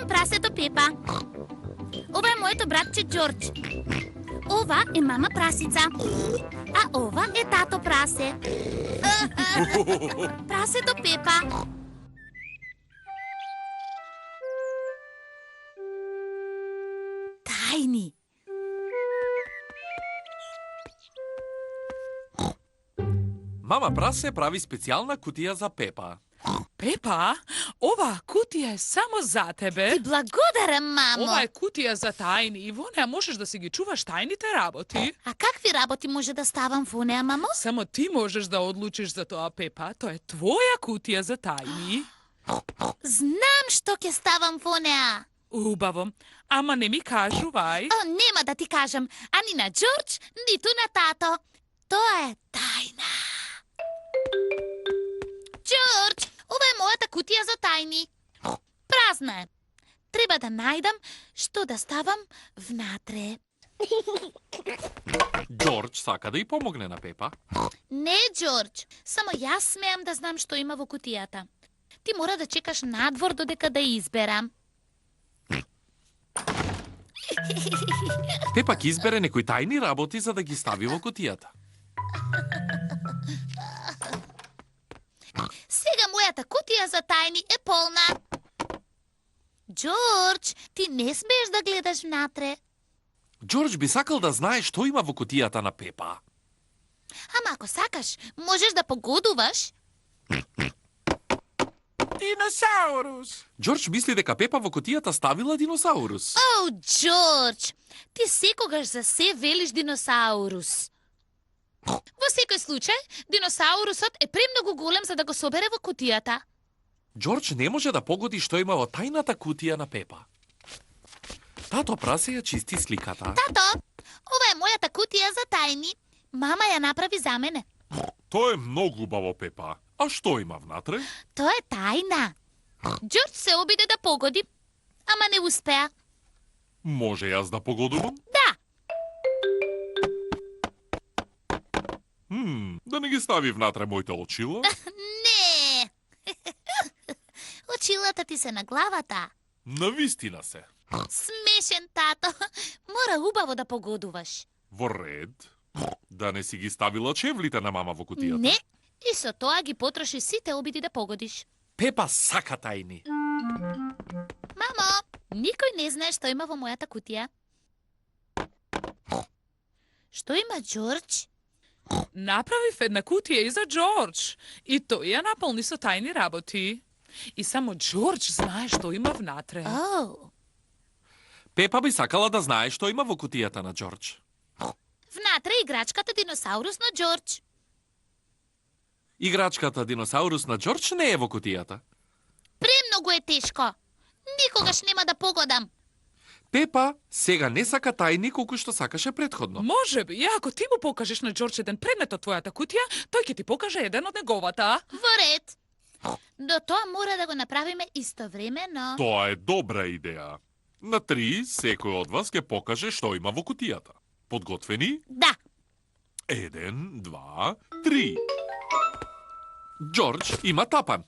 сум прасето Пепа. Ова е моето братче Џорџ. Ова е мама прасица. А ова е тато прасе. Прасето Пепа. Тајни. Мама прасе прави специјална кутија за Пепа. Пепа, ова кутија е само за тебе. Ти благодарам, мамо. Ова е кутија за тајни и во неа можеш да си ги чуваш тајните работи. А какви работи може да ставам во неа, мамо? Само ти можеш да одлучиш за тоа, Пепа. Тоа е твоја кутија за тајни. Знам што ќе ставам во неа. Убаво. Ама не ми кажувај. Нема да ти кажам, ани на Џорџ, ниту на тато. Тоа е тајна. Џорџ, ова е мојата кутија за тајни. Празна е. Треба да најдам што да ставам внатре. Џорџ сака да и помогне на Пепа. Не, Џорџ, само јас смеам да знам што има во кутијата. Ти мора да чекаш надвор додека да изберам. Пепа ќе избере некои тајни работи за да ги стави во кутијата. Сега мојата кутија за тајни е полна. Џорџ, ти не смееш да гледаш внатре. Џорџ би сакал да знае што има во кутијата на Пепа. Ама ако сакаш, можеш да погодуваш. Диносаурус. Џорџ мисли дека Пепа во кутијата ставила диносаурус. О, Џорџ, ти секогаш за се велиш диносаурус. Во секој случај, диносаурусот е премногу голем за да го собере во кутијата. Џорџ не може да погоди што има во тајната кутија на Пепа. Тато прасе ја чисти сликата. Тато, ова е мојата кутија за тајни. Мама ја направи за мене. Тоа е многу убаво, Пепа. А што има внатре? Тоа е тајна. Џорџ се обиде да погоди, ама не успеа. Може јас да погодувам? Да, Да не ги стави внатре моите очила? не. Очилата ти се на главата. Навистина се. Смешен, тато. Мора убаво да погодуваш. Во ред. Да не си ги ставила чевлите на мама во кутијата? Не, и со тоа ги потроши сите обиди да погодиш. Пепа сака тајни. Мамо, никој не знае што има во мојата кутија. Што има Џорџ? Направив една кутија и за Џорџ. И тој ја наполни со тајни работи. И само Џорџ знае што има внатре. Пепа би сакала да знае што има во кутијата на Џорџ. Внатре играчката диносаурус на Џорџ. Играчката диносаурус на Џорџ не е во кутијата. Премногу е тешко. Никогаш нема да погодам. Пепа сега не сака тајни колку што сакаше претходно. Може би, ако ти му покажеш на Џорџ еден предмет од твојата кутија, тој ќе ти покаже еден од неговата. Во ред. До тоа мора да го направиме истовремено. Тоа е добра идеја. На 3 секој од вас ќе покаже што има во кутијата. Подготвени? Да. 1, 2, 3. Џорџ има тапан,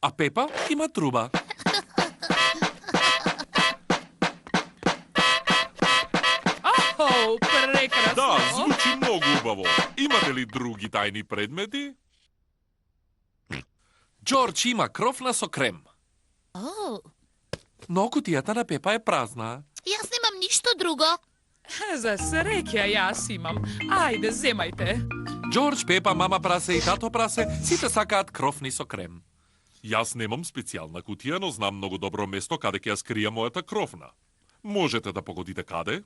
а Пепа има труба. О, прекрасно! Да, звучи многу убаво. Имате ли други тајни предмети? Џорџ има крофна со крем. О, Но кутијата на Пепа е празна. јас немам ништо друго. За среќа јас имам. Ајде, земајте. Џорџ, Пепа, мама прасе и тато прасе сите сакаат крофни со крем. Јас немам специјална кутија, но знам многу добро место каде ќе ја скријам мојата крофна. Можете да погодите каде?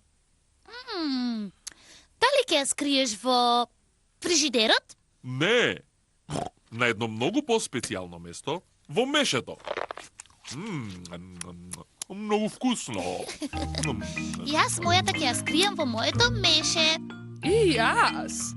Дали ќе ја скриеш во фрижидерот? Не! На едно многу по-специјално место, во мешето. Многу вкусно. Јас мојата ќе ја скријам во моето меше. И јас.